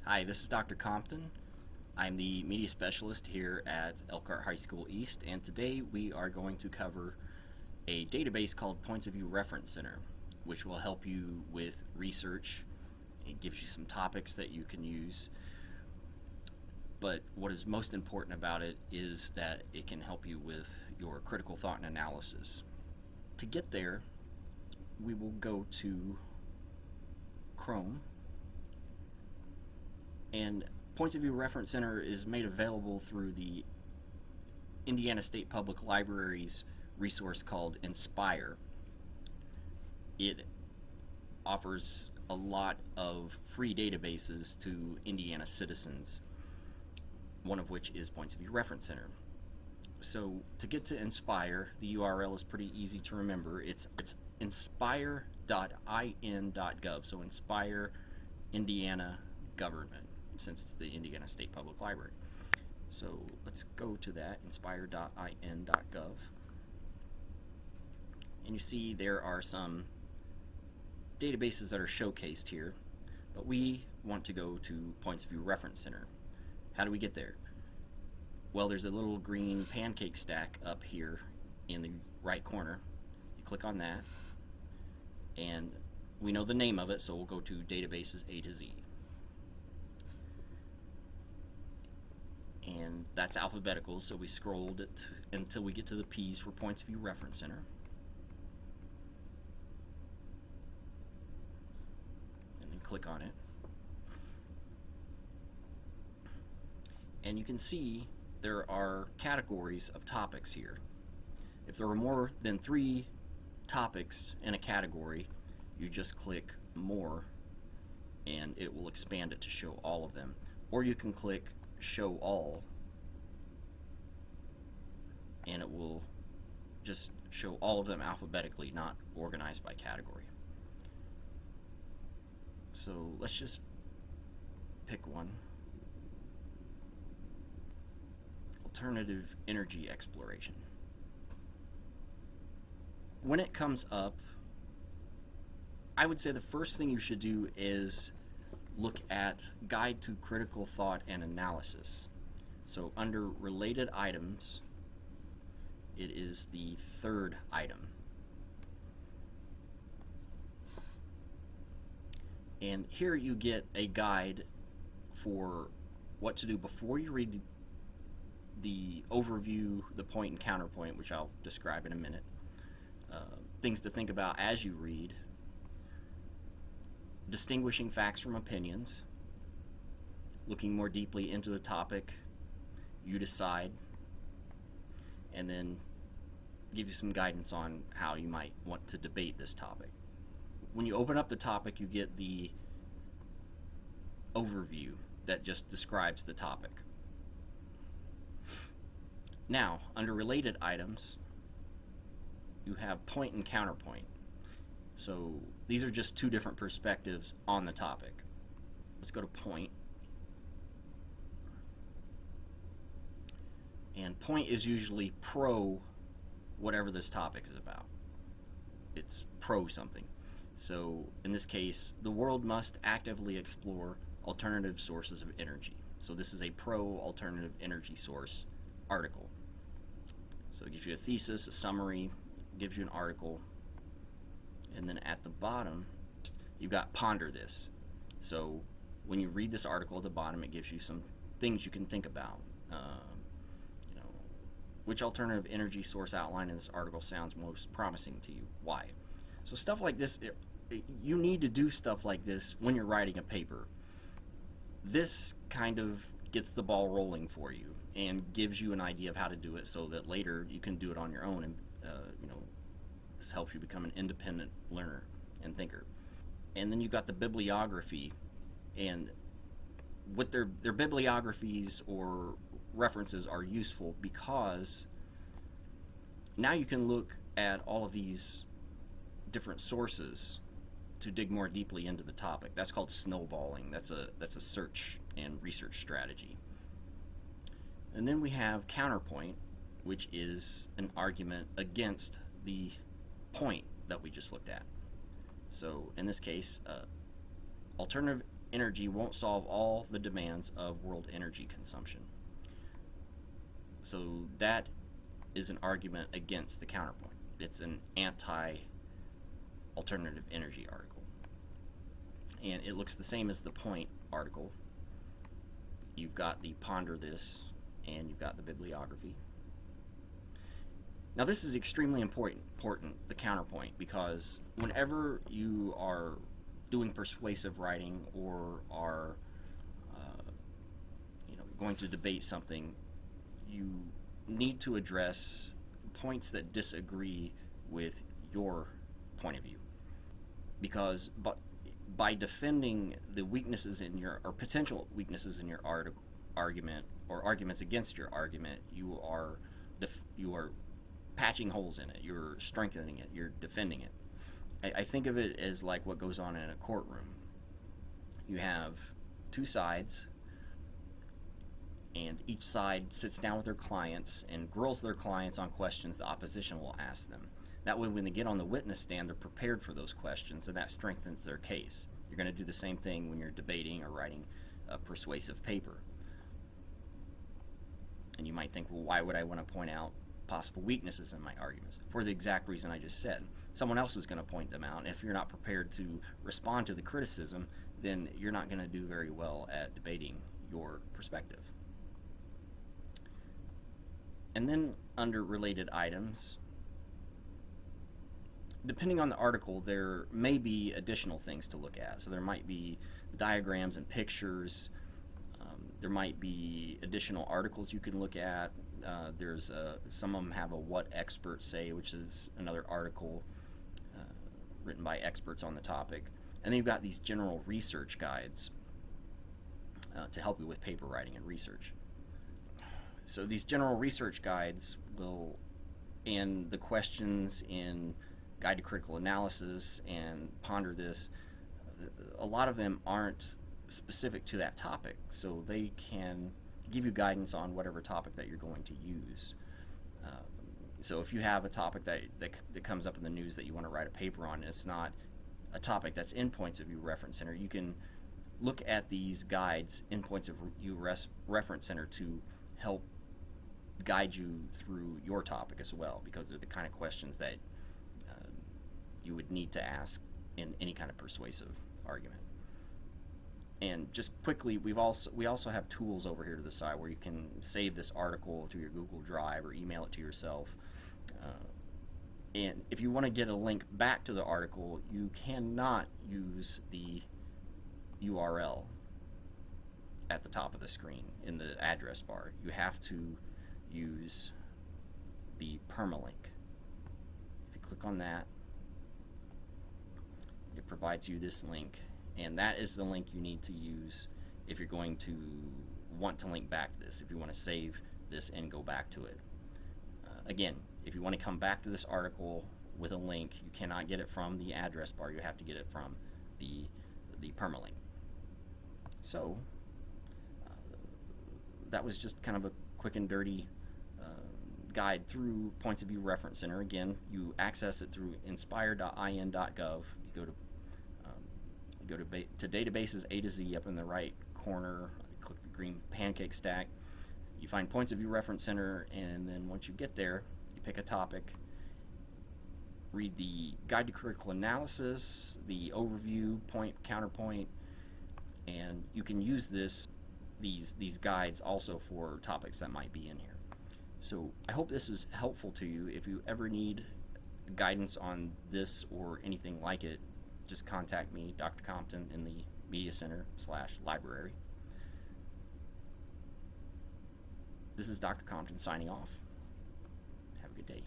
Hi, this is Dr. Compton. I'm the media specialist here at Elkhart High School East, and today we are going to cover a database called Points of View Reference Center, which will help you with research. It gives you some topics that you can use, but what is most important about it is that it can help you with your critical thought and analysis. To get there, we will go to Chrome, and Points of View Reference Center is made available through the Indiana State Public Library's resource called Inspire. It offers a lot of free databases to Indiana citizens, one of which is Points of View Reference Center. So to get to Inspire, the URL is pretty easy to remember. It's inspire.in.gov, so Inspire Indiana Government, since it's the Indiana State Public Library. So let's go to that, inspire.in.gov. And you see there are some databases that are showcased here, but we want to go to Points of View Reference Center. How do we get there? Well, there's a little green pancake stack up here in the right corner. You click on that, and we know the name of it, so we'll go to Databases A to Z. And that's alphabetical, so we scrolled it until we get to the P's for Points of View Reference Center. And then click on it. And you can see there are categories of topics here. If there are more than 3 topics in a category, you just click More, and it will expand it to show all of them. Or you can click Show All, and it will just show all of them alphabetically, not organized by category. So let's just pick one. Alternative energy exploration. When it comes up, I would say the first thing you should do is look at Guide to Critical Thought and Analysis. So under Related Items, it is the 3rd item. And here you get a guide for what to do before you read the overview, the point and counterpoint, which I'll describe in a minute. Things to think about as you read. Distinguishing facts from opinions, looking more deeply into the topic, you decide, and then give you some guidance on how you might want to debate this topic. When you open up the topic, you get the overview that just describes the topic. Now, under related items, you have point and counterpoint. So these are just 2 different perspectives on the topic. Let's go to point. And point is usually pro whatever this topic is about. It's pro something. So in this case, the world must actively explore alternative sources of energy. So this is a pro alternative energy source article. So it gives you a thesis, a summary, gives you an article, and then at the bottom you've got ponder this. So when you read this article at the bottom, it gives you some things you can think about. Which alternative energy source outlined in this article sounds most promising to you? Why? So stuff like this, you need to do stuff like this when you're writing a paper. This kind of gets the ball rolling for you and gives you an idea of how to do it, so that later you can do it on your own, and this helps you become an independent learner and thinker. And then you've got the bibliography, and what their bibliographies or references are useful because now you can look at all of these different sources to dig more deeply into the topic. That's called snowballing. That's a search and research strategy. And then we have counterpoint, which is an argument against the point that we just looked at. So in this case, alternative energy won't solve all the demands of world energy consumption. So that is an argument against the counterpoint. It's an anti-alternative energy article. And it looks the same as the point article. You've got the ponder this, and you've got the bibliography. Now this is extremely important, the counterpoint, because whenever you are doing persuasive writing or are going to debate something, you need to address points that disagree with your point of view, because by defending the weaknesses in your, or potential weaknesses in your argument, or arguments against your argument, you are patching holes in it, you're strengthening it, you're defending it. I think of it as like what goes on in a courtroom. You have two sides, and each side sits down with their clients and grills their clients on questions the opposition will ask them. That way, when they get on the witness stand, they're prepared for those questions, and that strengthens their case. You're going to do the same thing when you're debating or writing a persuasive paper. And you might think, well, why would I want to point out possible weaknesses in my arguments? For the exact reason I just said. Someone else is going to point them out, and if you're not prepared to respond to the criticism, then you're not going to do very well at debating your perspective. And then under related items, depending on the article, there may be additional things to look at. So there might be diagrams and pictures. There might be additional articles you can look at. Some of them have a what experts say, which is another article written by experts on the topic. And then you've got these general research guides to help you with paper writing and research. So these general research guides will, and the questions in Guide to Critical Analysis and Ponder This, a lot of them aren't specific to that topic, so they can give you guidance on whatever topic that you're going to use. So if you have a topic that comes up in the news that you want to write a paper on, and it's not a topic that's in Points of View Reference Center, you can look at these guides in Points of View Reference Center to help guide you through your topic as well, because they're the kind of questions that you would need to ask in any kind of persuasive argument. And just quickly, we also have tools over here to the side where you can save this article to your Google Drive or email it to yourself. And if you want to get a link back to the article, you cannot use the URL at the top of the screen in the address bar. You have to use the permalink. If you click on that, it provides you this link, and that is the link you need to use if you're going to want to link back to this, if you want to save this and go back to it. Again, if you want to come back to this article with a link, you cannot get it from the address bar. You have to get it from the permalink. So that was just kind of a quick and dirty guide through Points of View Reference Center. Again, you access it through inspire.in.gov. You go to databases A to Z up in the right corner. Click the green pancake stack. You find Points of View Reference Center, and then once you get there, you pick a topic, read the Guide to Critical Analysis, the overview, point, counterpoint, and you can use these guides also for topics that might be in here. So I hope this is helpful to you. If you ever need guidance on this or anything like it, just contact me, Dr. Compton, in the Media Center/library. This is Dr. Compton signing off. Have a good day.